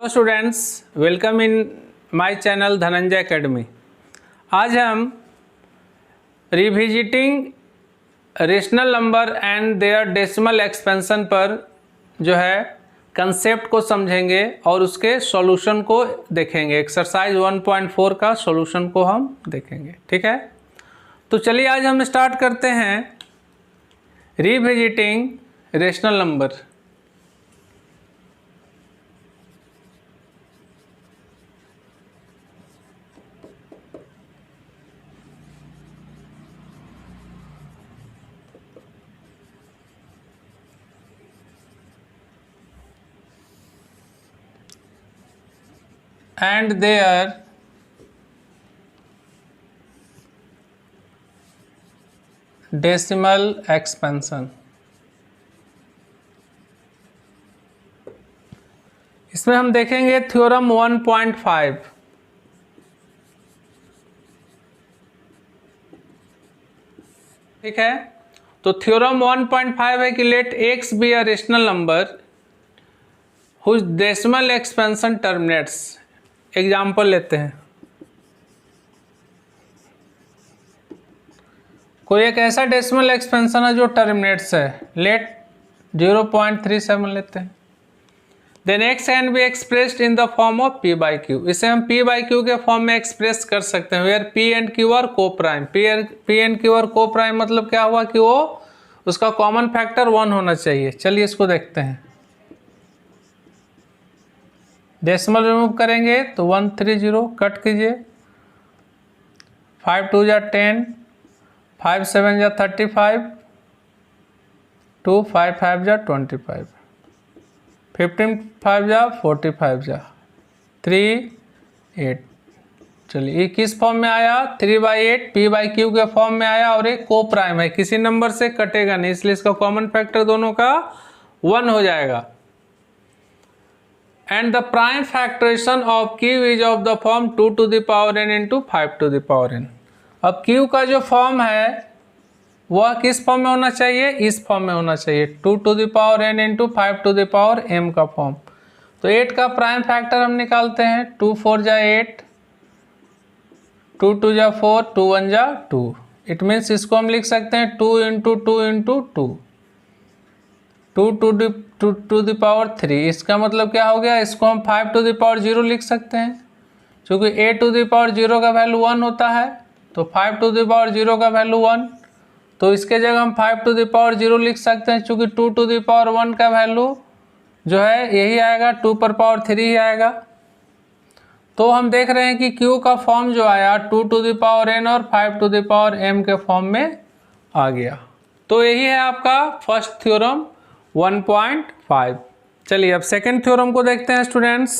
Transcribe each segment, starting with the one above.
Students, welcome in my channel Dhananjay academy. आज हम revisiting rational number and their decimal expansion पर जो है कंसेप्ट को समझेंगे और उसके सॉल्यूशन को देखेंगे। एक्सरसाइज 1.4 का सॉल्यूशन को हम देखेंगे, ठीक है। तो चलिए आज हम स्टार्ट करते हैं revisiting rational number. And their decimal expansion। इसमें हम देखेंगे थ्योरम 1.5। ठीक है, तो थ्योरम 1.5 है कि let x be a rational number whose decimal expansion terminates. Example लेते हैं, कोई एक ऐसा डेसिमल एक्सपेंशन है जो टर्मिनेट्स है, लेट 0.37 लेते हैं। Then x can be expressed in the form of p by q. इसे हम p बाई क्यू के फॉर्म में एक्सप्रेस कर सकते हैं, वेयर p एंड q are coprime. p एंड q आर को प्राइम मतलब क्या हुआ कि वो उसका कॉमन फैक्टर 1 होना चाहिए। चलिए इसको देखते हैं। डेसिमल रिमूव करेंगे तो 130, कट कीजिए, 5 2 जा 10, 5 7 जा 35, 2 5 5 जा 25, 15 5 जा 45 जा 3 8। चलिए ये किस फॉर्म में आया? 3/8 p बाई क्यू के फॉर्म में आया और एक को प्राइम है, किसी नंबर से कटेगा नहीं, इसलिए इसका कॉमन फैक्टर दोनों का 1 हो जाएगा। And the prime factoration of q is of the form 2 to the power n into 5 to the power n। अब q का जो फॉर्म है वह किस फॉर्म में होना चाहिए? इस फॉर्म में होना चाहिए, 2 to the power n into 5 to the power m का फॉर्म। तो 8 का प्राइम फैक्टर हम निकालते हैं, 2 4 जा 8, 2 2 जा 4, 2 1 जा 2। इट मीन्स इसको हम लिख सकते हैं 2 into 2 into 2, 2 to the power 3। इसका मतलब क्या हो गया? इसको हम 5 टू द पावर 0 लिख सकते हैं, क्योंकि a टू द पावर 0 का वैल्यू 1 होता है, तो 5 टू द पावर 0 का वैल्यू 1। तो इसके जगह हम 5 टू द पावर 0 लिख सकते हैं, क्योंकि 2 टू द पावर 1 का वैल्यू जो है यही आएगा, 2 पर पावर 3 ही आएगा। तो हम देख रहे हैं कि q का फॉर्म जो आया 2 टू द पावर n और 5 टू द पावर m के फॉर्म में आ गया। तो यही है आपका फर्स्ट थ्योरम 1.5। चलिए अब सेकेंड थ्योरम को देखते हैं स्टूडेंट्स।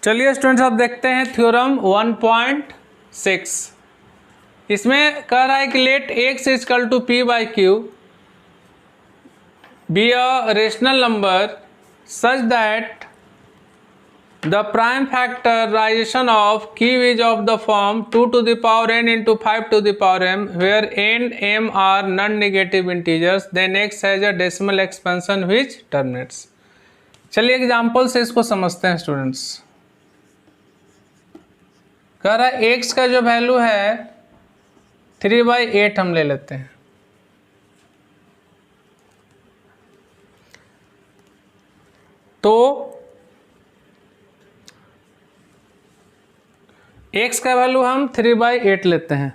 चलिए स्टूडेंट्स अब देखते हैं थ्योरम 1.6। इसमें कह रहा है कि let x equal to p by q be a rational number such that the prime factorization of q is of the form 2 to the power n into 5 to the power m, where n m are non-negative integers, then x has a decimal expansion which terminates। चलिए example से इसको समझते हैं students. कह रहा है x का जो वैल्यू है 3/8 हम ले लेते हैं। तो x का वैल्यू हम 3/8 लेते हैं।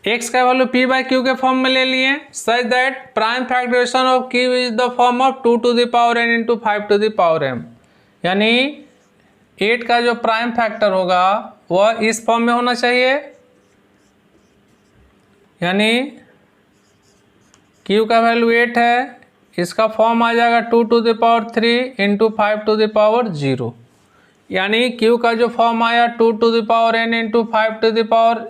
x का वैल्यू p बाई क्यू के फॉर्म में ले लिए, such that prime factorization of q is the form of 2 to the power n into 5 to the power m। यानी 8 का जो प्राइम फैक्टर होगा वह इस फॉर्म में होना चाहिए, यानी q का वैल्यू 8 है, इसका फॉर्म आ जाएगा 2 to the power 3 into 5 to the power 0। यानी q का जो फॉर्म आया 2 to the power n into 5 to the power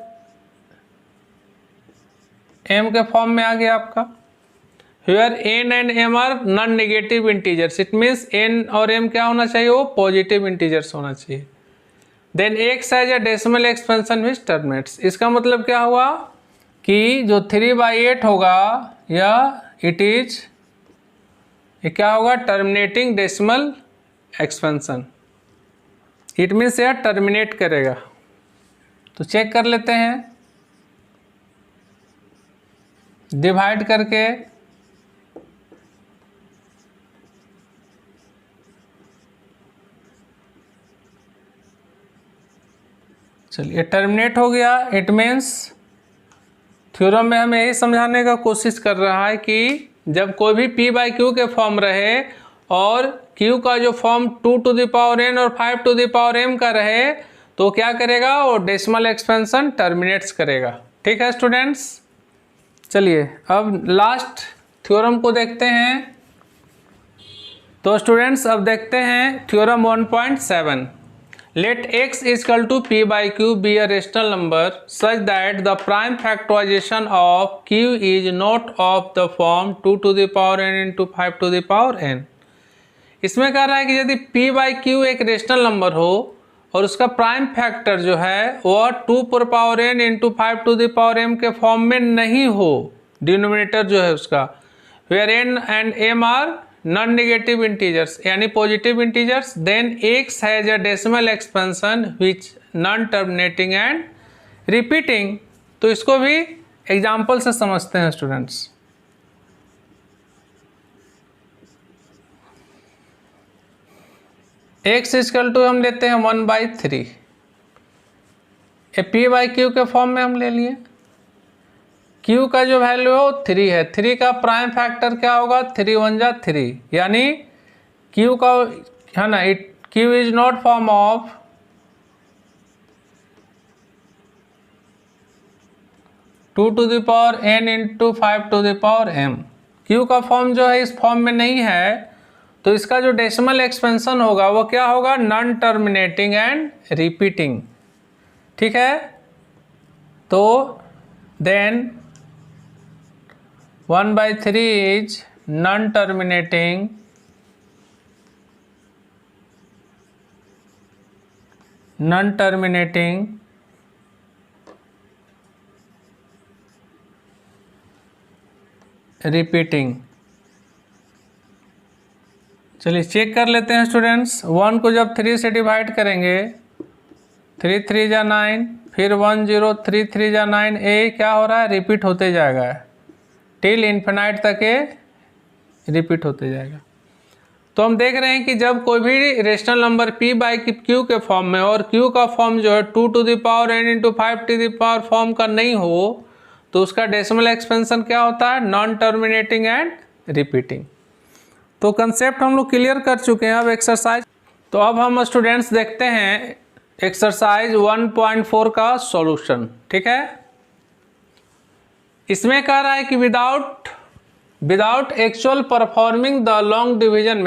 m के फॉर्म में आ गया आपका। Here n and m are non negative integers, it means n और m क्या होना चाहिए? वो पॉजिटिव इंटीजर्स होना चाहिए। Then x has a decimal expansion which terminates. इसका मतलब क्या हुआ कि जो 3/8 होगा या इट इज, ये क्या होगा, terminating decimal expansion. It means यह टर्मिनेट करेगा। तो चेक कर लेते हैं, डिवाइड करके चलिए टर्मिनेट हो गया। इट मीन्स थ्योरम में हमें यही समझाने का कोशिश कर रहा है कि जब कोई भी p/q के फॉर्म रहे और q का जो फॉर्म 2n और 5m का रहे तो क्या करेगा, वो डेसिमल एक्सपेंशन टर्मिनेट्स करेगा। ठीक है स्टूडेंट्स, चलिए अब लास्ट थ्योरम को देखते हैं। तो स्टूडेंट्स अब देखते हैं theorem 1.7। Let x equal to p/q be a rational number such that the prime factorization of q is not of the form 2n into 5n। इसमें कह रहा है कि यदि p/q एक रेशनल नंबर हो और उसका प्राइम फैक्टर जो है वह 2n into 5m के फॉर्म में नहीं हो, डिनोमिनेटर जो है उसका, where n and m are non negative integers यानी positive integers, then x has a decimal expansion which non terminating and repeating. तो इसको भी एग्जाम्पल से समझते हैं स्टूडेंट्स। x इक्वल टू हम लेते हैं 1/3, p/q के फॉर्म में हम ले लिए। q का जो वैल्यू है वो 3 है, 3 का प्राइम फैक्टर क्या होगा, 3 1 जा 3, यानी q का है ना, q is not form of 2n into 5m। q का फॉर्म जो है इस फॉर्म में नहीं है, तो इसका जो डेसिमल एक्सपेंशन होगा वो क्या होगा, नॉन टर्मिनेटिंग एंड रिपीटिंग। ठीक है, तो then 1/3 is non terminating repeating. चलिए चेक कर लेते हैं स्टूडेंट्स। 1 को जब 3 से डिवाइड करेंगे, 3 3 जा 9, फिर 1 0, 3 3 जा 9, ए क्या हो रहा है, रिपीट होते जाएगा टिल इन्फिनाइट तक ये रिपीट होते जाएगा। तो हम देख रहे हैं कि जब कोई भी रेशनल नंबर p/q के फॉर्म में और q का फॉर्म जो है 2n into 5 फॉर्म का नहीं हो तो उसका डेसिमल एक्सपेंशन क्या होता है, नॉन टर्मिनेटिंग एंड रिपीटिंग। तो कंसेप्ट हम लोग क्लियर कर चुके हैं। अब एक्सरसाइज, तो अब हम स्टूडेंट्स देखते हैं एक्सरसाइज 1.4 का सॉल्यूशन। ठीक है, इसमें कह रहा है कि without actual performing the long division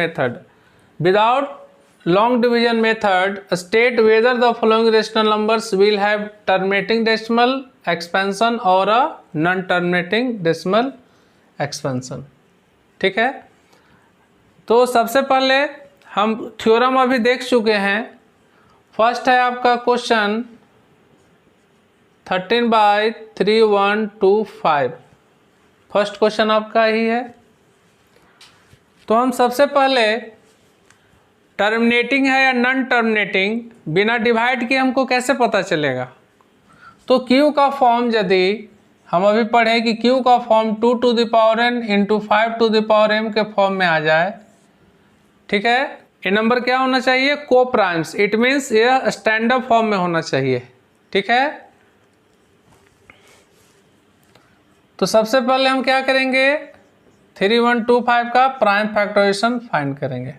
method state whether the following rational numbers will have terminating decimal expansion और a non terminating decimal expansion. ठीक है, तो सबसे पहले हम थ्योरम अभी देख चुके हैं। फर्स्ट है आपका क्वेश्चन 13/3125, फर्स्ट क्वेश्चन आपका ही है। तो हम सबसे पहले टर्मिनेटिंग है या नॉन टर्मिनेटिंग बिना डिवाइड किए हमको कैसे पता चलेगा। तो Q का फॉर्म, यदि हम अभी पढ़े कि Q का फॉर्म 2n into 5m के फॉर्म में आ जाए, ठीक है, ये नंबर क्या होना चाहिए, को प्राइम्स, इट मीन्स यह स्टैंडर्ड फॉर्म में होना चाहिए। ठीक है, तो सबसे पहले हम क्या करेंगे, 3125 का प्राइम फैक्टराइजेशन फाइंड करेंगे।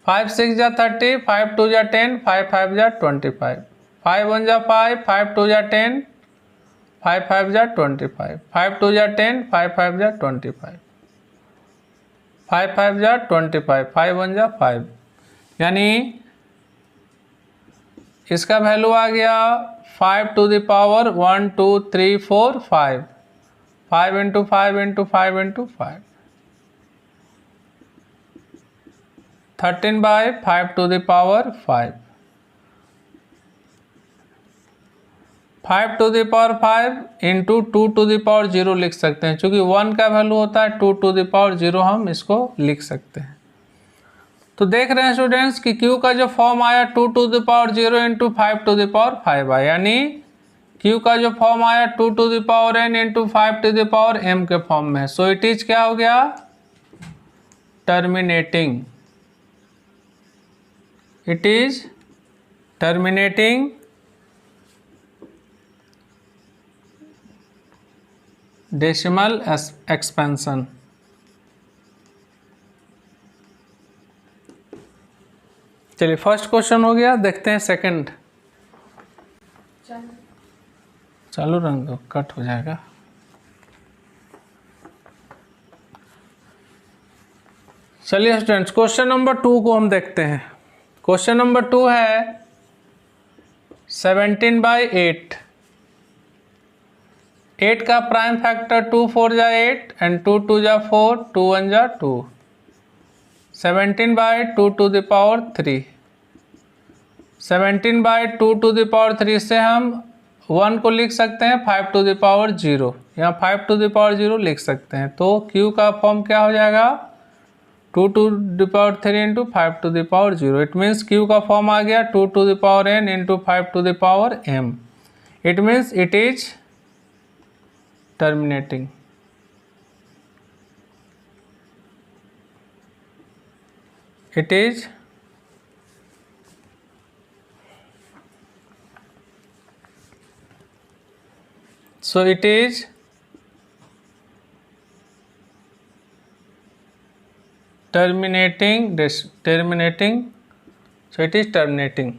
5 6 जा 30, 5 2 जा 10, 5 5 जा 25, 5 1 जा 5, 5 2 जा 10, 5 5 जा 25, 5 2 जा 10, 5 5 जा 25, 5 5 जा 25, 5 1 जा 5, यानी इसका वैल्यू आ गया 5 to the power 1 2 3 4 5, 5 into 5 into 5 into 5, 13/5 to the power 5। 5 to the power 5 into 2 to the power 0 लिख सकते हैं, क्योंकि 1 का वैल्यू होता है 2 टू द पावर 0, हम इसको लिख सकते हैं। तो देख रहे हैं स्टूडेंट्स कि Q का जो फॉर्म आया 2 to the power 0 into 5 to the power 5 आया, यानी Q का जो फॉर्म आया 2 to the power n into 5 to the power m के फॉर्म में है। सो इट इज क्या हो गया, terminating. It is terminating decimal expansion. चलिए फर्स्ट क्वेश्चन हो गया, देखते हैं सेकंड। चालू रंग दो, कट हो जाएगा। चलिए स्टूडेंट्स क्वेश्चन नंबर 2 को हम देखते हैं। क्वेश्चन नंबर 2 है 17/8। 8 का प्राइम फैक्टर 2 4 जा 8 एंड 2 2 जा 4, 2 1 जा 2। 17/2 to the power 3। 17/2 to the power 3 से हम 1 को लिख सकते हैं 5 टू द पावर 0, यहाँ 5 टू द पावर 0 लिख सकते हैं। तो Q का फॉर्म क्या हो जाएगा, 2 to the power 3 into 5 to the power 0। It means Q का फॉर्म आ गया 2 to the power n into 5 to the power m। It means it is terminating. It is so it is terminating so it is terminating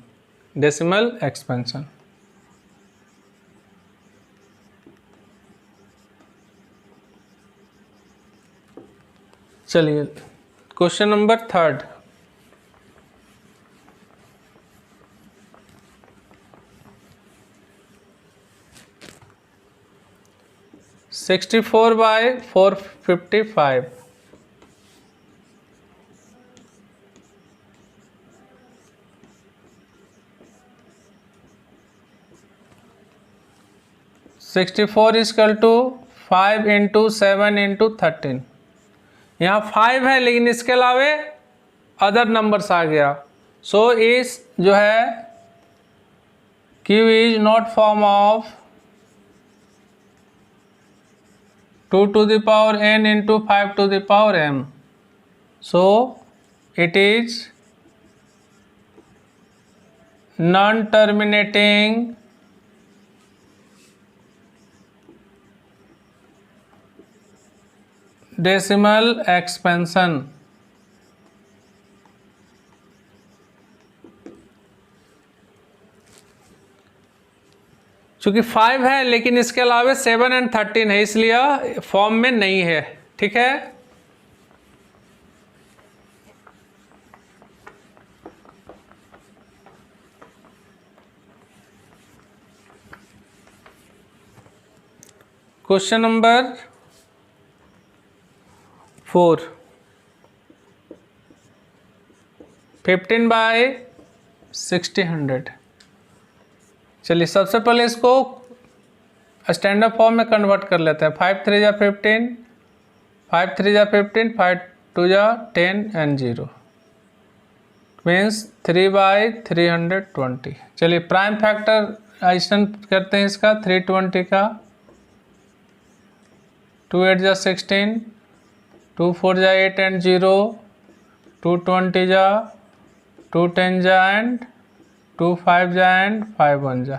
decimal expansion। चलिए question number 3। 64/455। 64 equal to 5 into 7 into 13। यहाँ 5 है लेकिन इसके अलावे other numbers आ गया। सो इस जो है Q is not form of 2 to the power n into 5 to the power m। So it is non terminating decimal expansion. चूंकि 5 है लेकिन इसके अलावे 7 एंड 13 है, इसलिए फॉर्म में नहीं है। ठीक है, क्वेश्चन नंबर 4। 15/60। चलिए सबसे पहले इसको स्टैंडर्ड फॉर्म में कन्वर्ट कर लेते हैं। 5 3 जा 15, 5 3 जा 15, 5 2 जा 10 एंड 0 मीन्स 3/320। चलिए प्राइम फैक्टराइजेशन करते हैं इसका। 320 का 2 8 जा 16, 2 4 जा 8 एंड 0, 2 20 जा, 2 10 जा एंड 2 5 जा एंड 5 1 जा।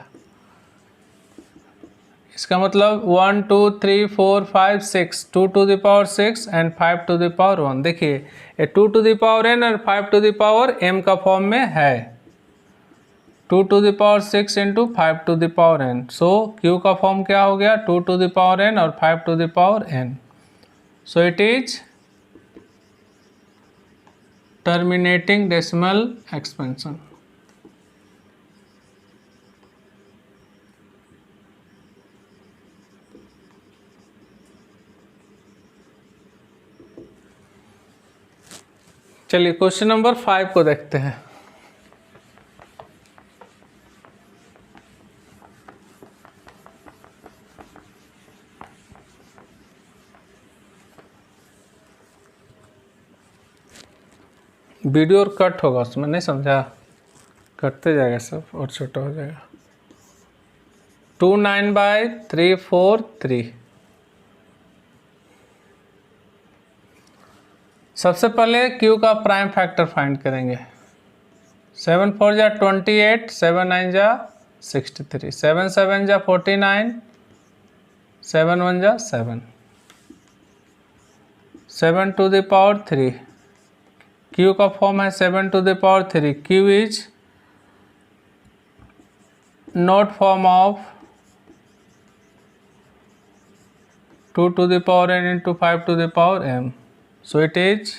इसका मतलब 1 2 3 4 5 6, 2 to the power 6 and 5 to the power 1। देखिए ये 2 टू द पावर n और 5 टू द पावर m का फॉर्म में है। 2 to the power 6 into 5 to the power n। So Q का फॉर्म क्या हो गया, 2 टू द पावर n और 5 to the power n। So it is terminating decimal expansion. चलिए क्वेश्चन नंबर 5 को देखते हैं। वीडियो और कट होगा उसमें, नहीं समझा? कटते जाएगा सब और छोटा हो जाएगा। 29/343। सबसे पहले Q का प्राइम फैक्टर फाइंड करेंगे। 7 4 जा 28, 7 9 जा 63, 7 7 जा 49, 7 1 जा 7, 7 to the power 3। Q का फॉर्म है 7 to the power 3। Q is not form of 2 to the power n into 5 to the power m, so it is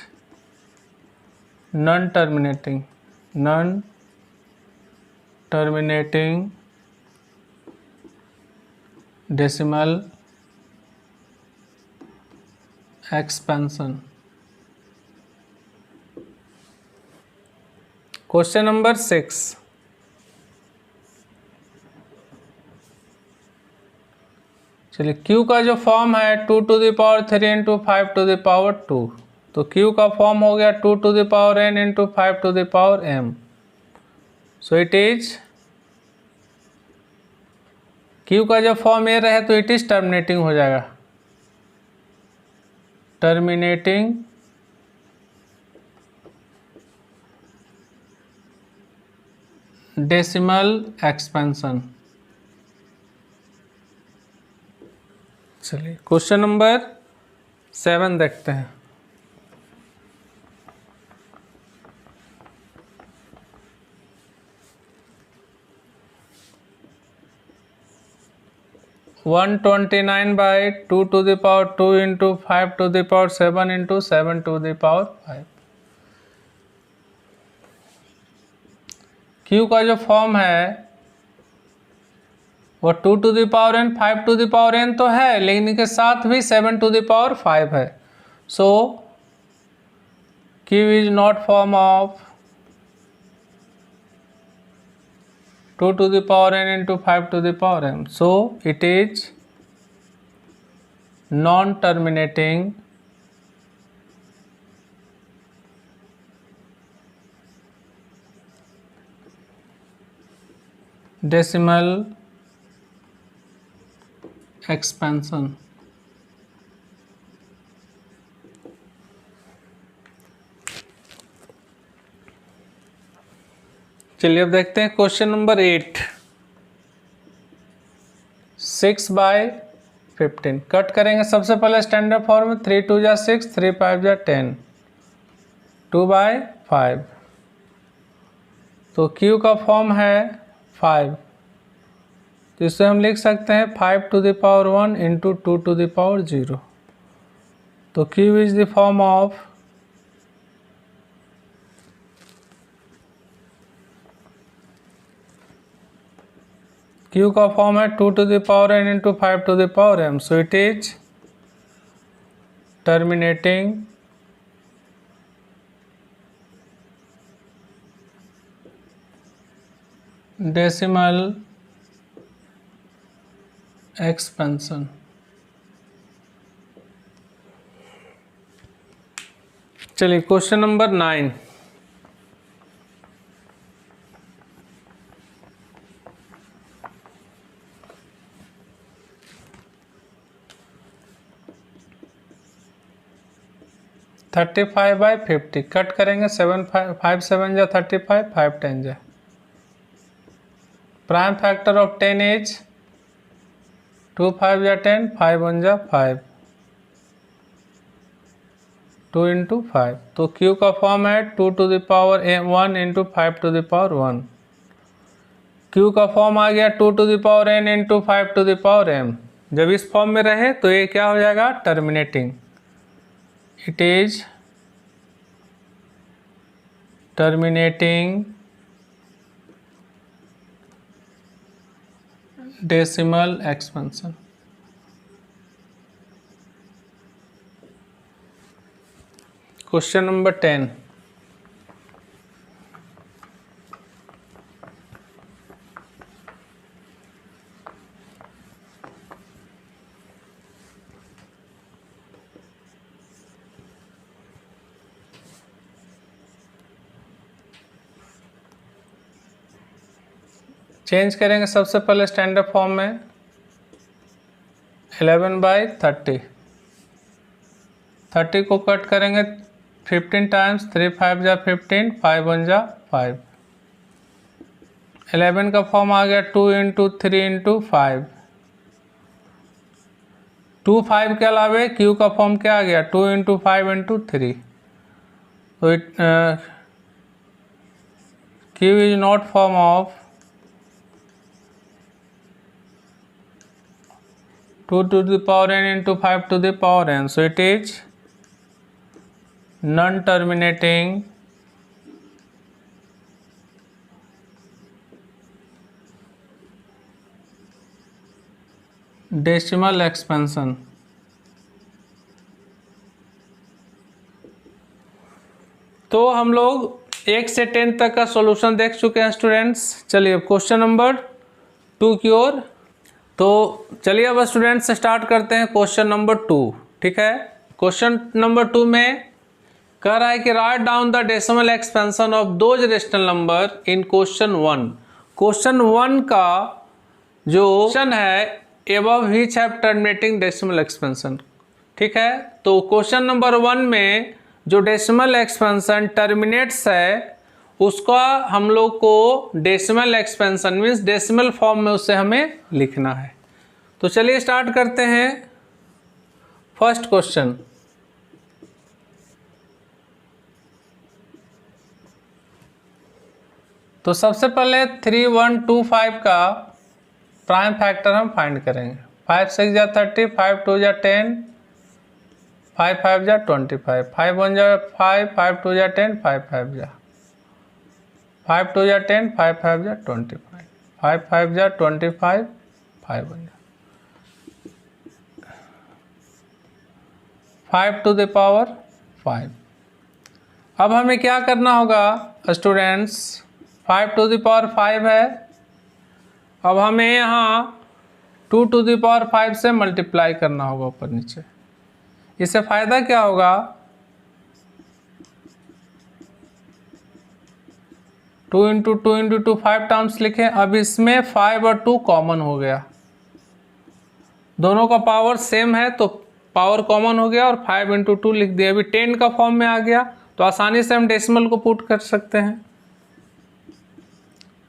non-terminating decimal expansion। Question number 6। चलिए, Q का जो form है 2 to the power 3 into 5 to the power 2, तो Q का form हो गया 2 to the power n into 5 to the power m, so it is, Q का जब फॉर्म ये रहे तो इट इज टर्मिनेटिंग हो जाएगा, टर्मिनेटिंग डेसिमल एक्सपेंशन। चलिए क्वेश्चन नंबर 7 देखते हैं। One 29/2 to the power 2 into 5 to the power 7 into 7 to the power 5। Q का जो फॉर्म है वो 2 to the power n 5 to the power n तो है, लेकिन इनके साथ भी 7 to the power 5 है, सो Q is not form of 2 to the power n into 5 to the power m, so it is non-terminating decimal expansion। चलिए अब देखते हैं क्वेश्चन नंबर 8। 6/15 कट करेंगे। सबसे पहले स्टैंडर्ड फॉर्म में 3 2 जा 6, 3 5 जा 10, 2/5, तो Q का फॉर्म है 5, तो इसे हम लिख सकते हैं 5 to the power 1 into 2 to the power 0, तो Q is the form of Q का फॉर्म है 2 to the power n into 5 to the power m, so it is terminating decimal expansion। चलिए क्वेश्चन नंबर 9। थर्टी 35/50 कट करेंगे। 5 7 जा 35, 5 10 जा। Prime factor of 10 is 2 5 जा 10, 5 1 जा 5, 2 into 5, तो Q का फॉर्म है 2 to the power 1 into 5 to the power 1। Q का फॉर्म आ गया 2 to the power n into 5 to the power m। जब इस फॉर्म में रहे तो ये क्या हो जाएगा, terminating. It is terminating decimal expansion. Question number 10। Change करेंगे सबसे पहले स्टैंडर्ड फॉर्म में 11/30, 30 को कट करेंगे 15 टाइम्स, 3 5 जा 15, 5 1 जा 5। 11 का फॉर्म आ गया 2 × 3 × 5। 2 5 के अलावे क्यू का फॉर्म क्या आ गया 2 × 5 × 3। तो Q is not form of 2 to the power n into 5 to the power n, so it is non-terminating decimal expansion। तो हम लोग 1 से 10 तक का सॉल्यूशन देख चुके हैं स्टूडेंट्स। चलिए क्वेश्चन नंबर 2 की ओर। तो चलिए अब स्टूडेंट्स स्टार्ट करते हैं क्वेश्चन नंबर 2। ठीक है, क्वेश्चन नंबर 2 में कह रहा है कि write down the decimal expansion of those rational number in question 1। Question 1 का जो क्वेश्चन है above which have terminating decimal expansion. ठीक है, तो क्वेश्चन नंबर 1 में जो डेसिमल एक्सपेंशन टर्मिनेट्स है उसका हम लोग को decimal expansion means decimal form में उसे हमें लिखना है। तो चलिए स्टार्ट करते हैं फर्स्ट क्वेश्चन। तो सबसे पहले 3 1 2 5 का प्राइम फैक्टर हम फाइंड करेंगे। 5 6 जा 30, 5 2 जा 10, 5 5 जा 25, 5 1 जा 5, 5 2 जा 10, 5 5 जा 5 2 जा 10, 5 5 जा 25, 5 5 जा 25, 5 1 जा 5 to the power 5। अब हमें क्या करना होगा स्टूडेंट्स, 5 to the power 5 है। अब हमें यहाँ 2 to the power 5 से मल्टीप्लाई करना होगा ऊपर नीचे। इससे फ़ायदा क्या होगा, 2 × 2 × 2 5 टर्म्स लिखें। अब इसमें 5 और 2 कॉमन हो गया, दोनों का पावर सेम है तो पावर कॉमन हो गया और 5 × 2 लिख दिया। अभी 10 का फॉर्म में आ गया तो आसानी से हम डेसिमल को पुट कर सकते हैं।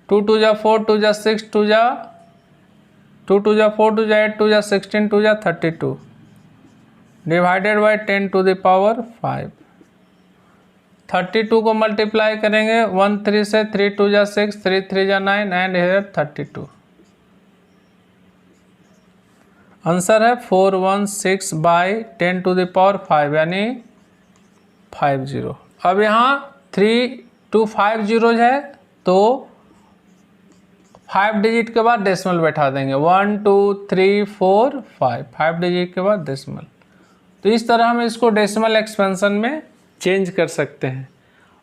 2 2 जा 4, 2 जा 6, 2 जा 2 2 जा 4, 2 जा 8, 2 जा 16, 2 जा 32 divided by 10 to the power 5। 32 को मल्टीप्लाई करेंगे 1 3 से, 3 2 जा 6, 3 3 जा 9 एंड हियर 32। आंसर है 416 / 10 to the power 5 यानी 50। अब यहाँ 3 2 5 जीरोज है तो 5 डिजिट के बाद डेसिमल बैठा देंगे, 1 2 3 4 5, 5 डिजिट के बाद डेसिमल। तो इस तरह हम इसको डेसिमल एक्सपेंशन में चेंज कर सकते हैं।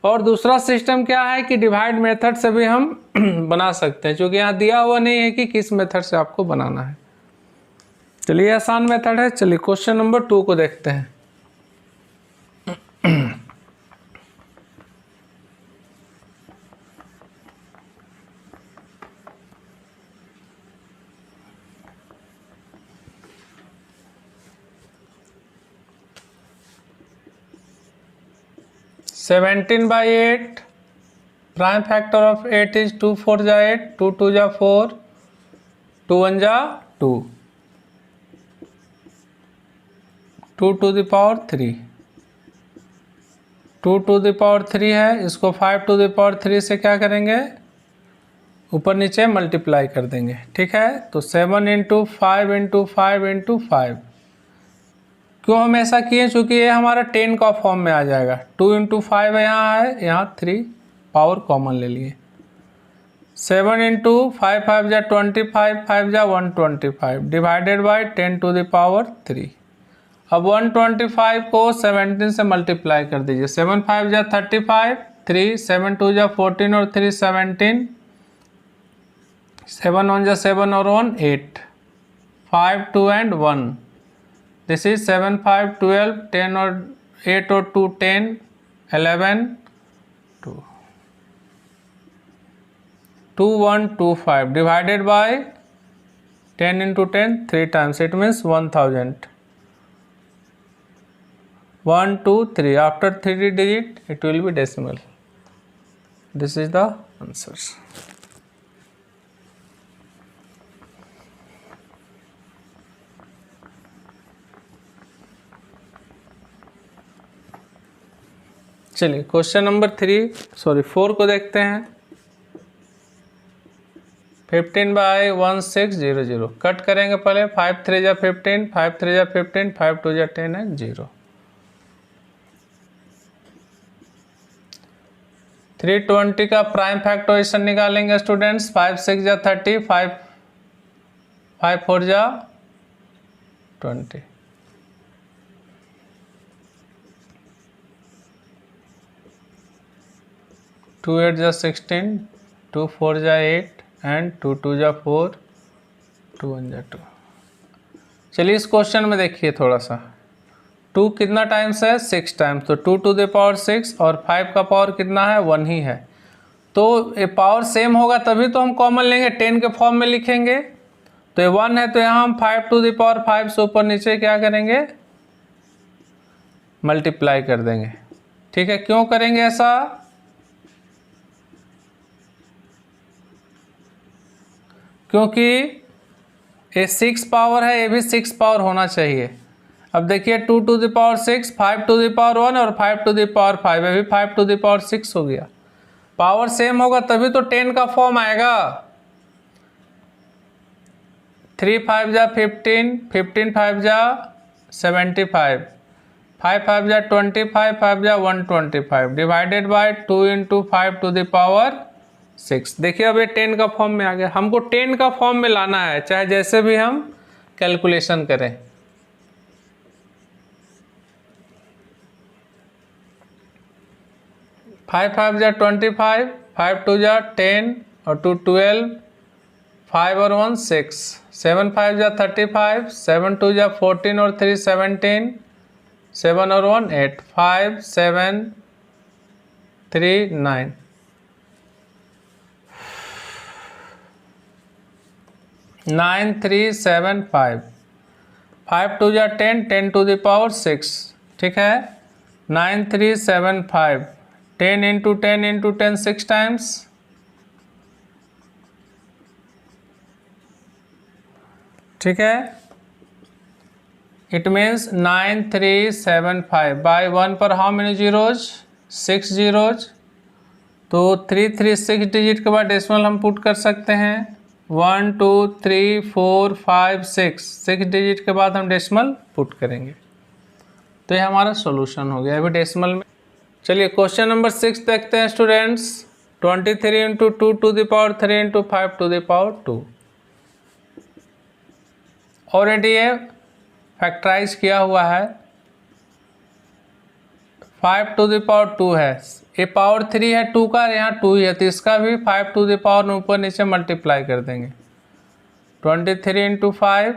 और दूसरा सिस्टम क्या है कि डिवाइड मेथड से भी हम बना सकते हैं, क्योंकि यहाँ दिया हुआ नहीं है कि किस मेथड से आपको बनाना है। चलिए आसान मेथड है। चलिए क्वेश्चन नंबर 2 को देखते हैं। Seventeen by 8, prime factor of 8 is 2 4 जा 8, 2 2 जा 4, 2 1 जा 2, 2 to the power 3, 2 to the power 3 है। इसको 5 to the power 3 से क्या करेंगे, ऊपर नीचे मल्टीप्लाई कर देंगे। ठीक है, तो 7 × 5 × 5 × 5। क्यों हम ऐसा किए, चूँकि ये हमारा 10 का फॉर्म में आ जाएगा। 2 × 5 यहाँ है, यहाँ 3 पावर कॉमन ले लिए। 7 × 5 5 जा 25, 5 जा 125 divided by 10 to the power 3। अब 125 को 17 से मल्टीप्लाई कर दीजिए। 7 5 जा 35, 3 7 2 जा 14 और 3 17, 7 1 जा 7 और 1 8, 5 2 and 1। दिस इज 7 5 12, 10 और 8 और 2 10, 11 2। 2125 divided by 10 into 10 3 times, it means 1000. 1 2 3, after 3 digit it will be decimal. This is the answer. चलिए क्वेश्चन नंबर 4 को देखते हैं। 15/1600 कट करेंगे पहले। 5 3 जा 15, 5 3 जा 15, 5 2 जा 10 है 0। 320 का प्राइम फैक्टराइजेशन निकालेंगे स्टूडेंट्स। 5 6 जा 30, 5 4 जा 20, 2 8 जा 16, 2 4 जा 8 एंड 2 2 जा 4, 2 1 जा 2। चलिए इस क्वेश्चन में देखिए थोड़ा सा। 2 कितना टाइम्स है? 6 टाइम्स। तो 2 to the power 6 और 5 का पावर कितना है? 1 ही है। तो ये पावर सेम होगा तभी तो हम कॉमन लेंगे, 10 के फॉर्म में लिखेंगे। तो ये 1 है तो यहाँ हम 5 to the power 5 से ऊपर नीचे क्या करेंगे? मल्टीप्लाई कर देंगे। ठीक है, क्यों करेंगे ऐसा? क्योंकि ये 6 पावर है, ये भी 6 पावर होना चाहिए। अब देखिए 2 to the power 6, 5 to the power 1 और 5 to the power 5, अभी 5 to the power 6 हो गया। पावर सेम होगा तभी तो 10 का फॉर्म आएगा। 3 5 जा 15, 15 5 जा 75, 5 5 जा 25, 5 जा 125 divided by 2 into 5 to the power 6। देखिए अब ये 10 का फॉर्म में आ गया। हमको 10 का फॉर्म में लाना है, चाहे जैसे भी हम कैलकुलेशन करें। 5 5 जा 25, 5 2 जा 10 और 2 12, 5 और 1 6, 7 5 जा 35, 7 2 जा 14 और 3 17, 7 और 1 8, 5 7 3 9, 9 3 7 5, 5 2 जा 10, 10 to the power 6। ठीक है, 9 3 7 5, 10 into 10 into 10 6 times, ठीक है। इट मीन्स 9 3 7 5 बाई 1 पर हाउ मेनी जीरोज? 6 जीरोज। तो 3 3 6 डिजिट के बाद डेसिमल हम पुट कर सकते हैं। 1 2 3 4 5 6 डिजिट के बाद हम डेसिमल पुट करेंगे। तो ये हमारा सॉल्यूशन हो गया अभी डेसिमल में। चलिए क्वेश्चन नंबर 6 देखते हैं students. 23 into 2 to the power 3 into 5 to the power 2। Already ये फैक्टराइज किया हुआ है। 5 to the power 2 है, ये पावर 3 है 2 का, यहाँ 2 ही है तो इसका भी 5 to the power में ऊपर नीचे मल्टीप्लाई कर देंगे। 23 into 5,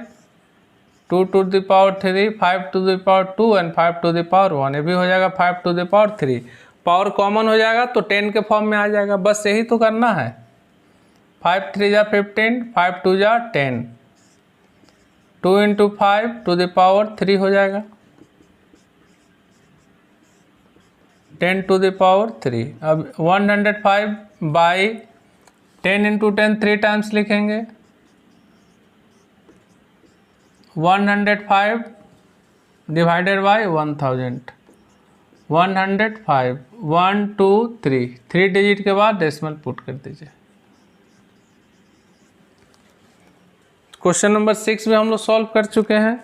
2 to the power 3, 5 to the power 2 and 5 to the power 1। ये भी हो जाएगा 5 to the power 3। Power common हो जाएगा तो 10 के फॉर्म में आ जाएगा। बस यही तो करना है। 5 3 जा 15, 5 2 जा 10, 2 into 5 to the power 3 हो जाएगा, 10 to the power 3। अब 105 बाई 10 into 10 3 टाइम्स लिखेंगे। 105 डिवाइडेड बाई 1000, 105 1 2 3 डिजिट के बाद डेसिमल पुट कर दीजिए। क्वेश्चन नंबर 6 भी हम लोग सॉल्व कर चुके हैं।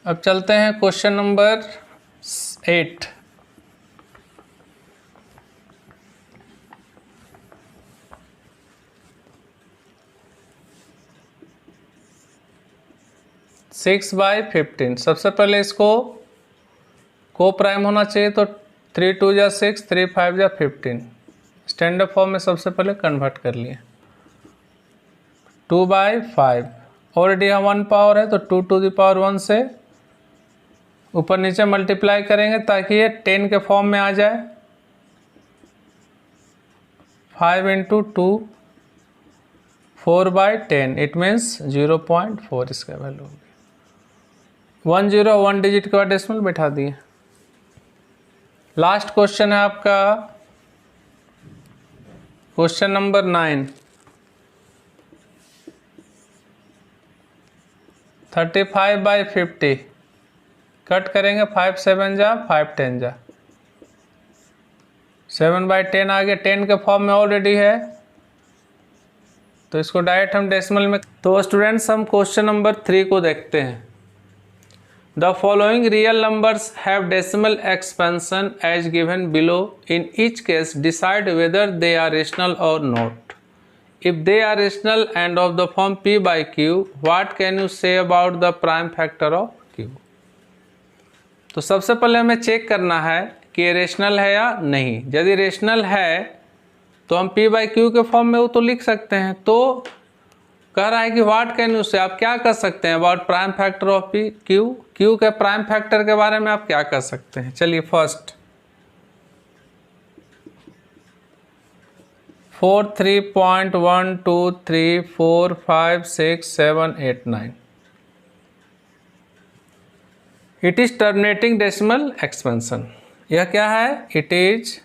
अब चलते हैं क्वेश्चन नंबर 8। Six by 15। सबसे पहले इसको को प्राइम होना चाहिए तो 3 2 जा 6, 3 5 जा 15। स्टैंडर्ड फॉर्म में सबसे पहले कन्वर्ट कर लिए। 2 बाई 5, ऑलरेडी यहाँ 1 पावर है तो 2 to the power 1 से ऊपर नीचे मल्टीप्लाई करेंगे ताकि ये 10 के फॉर्म में आ जाए। 5 into 2 4/10, इट मीन्स 0.4 इसका वैल्यू होगी। 1 0 1 डिजिट के बाद डेसिमल बैठा दिए। लास्ट क्वेश्चन है आपका क्वेश्चन नंबर 9। 35/50 कट करेंगे, 5 7 जा 5 10 जा, 7/10 आगे 10 के फॉर्म में ऑलरेडी है, तो इसको डायरेक्ट हम डेसिमल में। तो स्टूडेंट्स हम क्वेश्चन नंबर 3 को देखते हैं। The following real numbers have decimal expansion as given below, in each case decide whether they are rational और not. If they are rational and of the form p/q, what can you say about the prime factor of q। तो सबसे पहले हमें check करना है कि ये rational है या नहीं। यदि रेशनल है तो हम p/q के फॉर्म में वो तो लिख सकते हैं। तो कह रहा है कि व्हाट कैन यू से, आप क्या कर सकते हैं about prime factor of q के प्राइम फैक्टर के बारे में आप क्या कर सकते हैं। चलिए first 4 3.1 2 3 4 5 6 7 8 9, it is terminating decimal expansion. यह क्या है? It is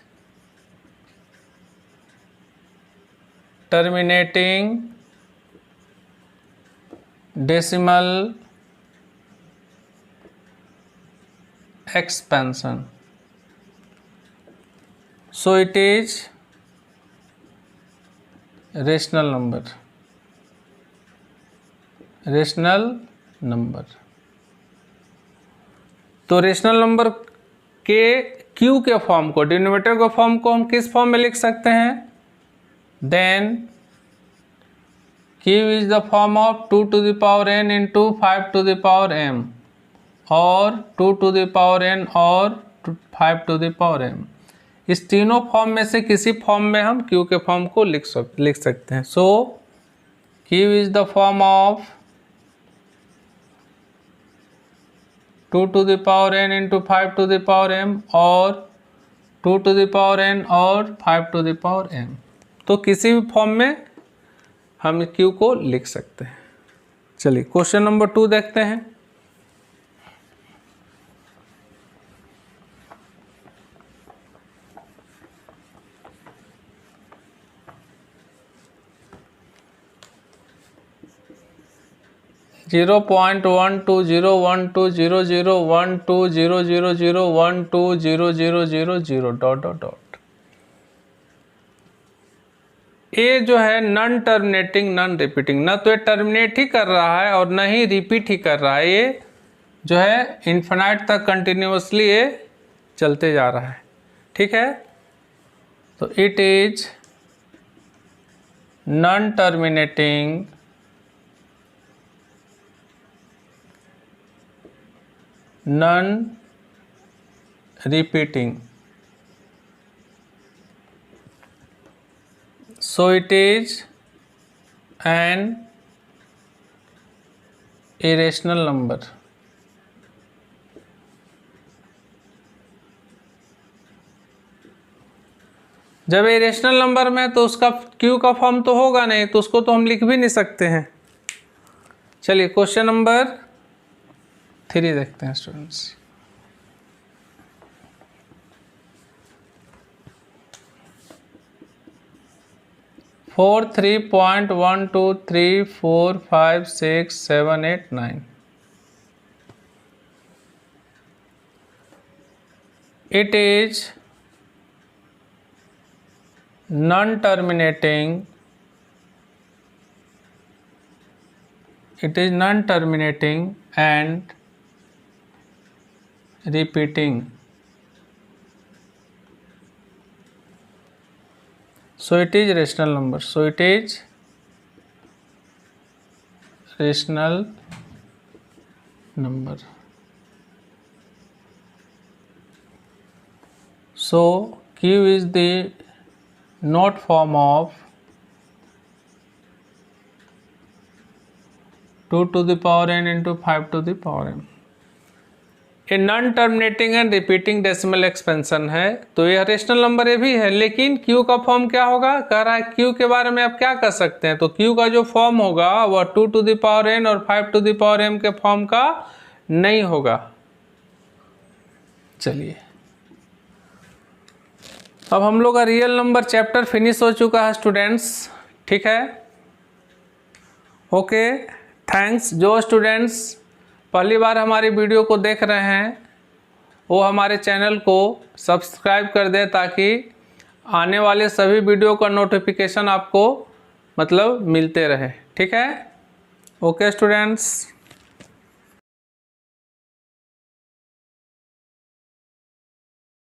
terminating decimal expansion, so it is rational number, rational number। तो रेशनल नंबर के q के फॉर्म को, डिनोमिनेटर के फॉर्म को हम किस फॉर्म में लिख सकते हैं? Then q is the form of 2 to the power n into 5 to the power m, और 2 to the power n और 5 to the power m। इस तीनों फॉर्म में से किसी फॉर्म में हम q के फॉर्म को लिख सकते हैं। सो q is the form of 2 to the power n into 5 to the power m और 2 to the power n और 5 to the power m। तो किसी भी फॉर्म में हम q को लिख सकते हैं। चलिए क्वेश्चन नंबर 2 देखते हैं। Zero 0.12012001200012000 dot dot dot. ये जो है नॉन टर्मिनेटिंग नॉन रिपीटिंग, ना तो ये टर्मिनेट ही कर रहा है और न ही रिपीट ही कर रहा है। ये जो है इन्फिनाइट तक कंटिन्यूसली ये चलते जा रहा है। ठीक है, तो it is non terminating non repeating, so it is an irrational number। जब इरेशनल नंबर में तो उसका q का फॉर्म तो होगा नहीं, तो उसको तो हम लिख भी नहीं सकते हैं। चलिए क्वेश्चन नंबर 3 देखते हैं students. Four 3.123456789, it is non-terminating, and repeating, so it is rational number, so it is rational number। So q is the not form of 2 to the power n into 5 to the power m। A non terminating and repeating decimal expansion है, तो ये rational number ये भी है। लेकिन Q का form क्या होगा, कह रहा है क्यू के बारे में आप क्या कर सकते हैं, तो क्यू का जो फॉर्म होगा वह 2 टू द पावर n और 5 टू द पावर m के फॉर्म का नहीं होगा। चलिए, अब हम लोग का रियल नंबर चैप्टर फिनिश हो चुका है स्टूडेंट्स, ठीक है। Okay, thanks. जो स्टूडेंट्स पहली बार हमारी वीडियो को देख रहे हैं वो हमारे चैनल को सब्सक्राइब कर दें, ताकि आने वाले सभी वीडियो का नोटिफिकेशन आपको मतलब मिलते रहे, ठीक है। Okay students.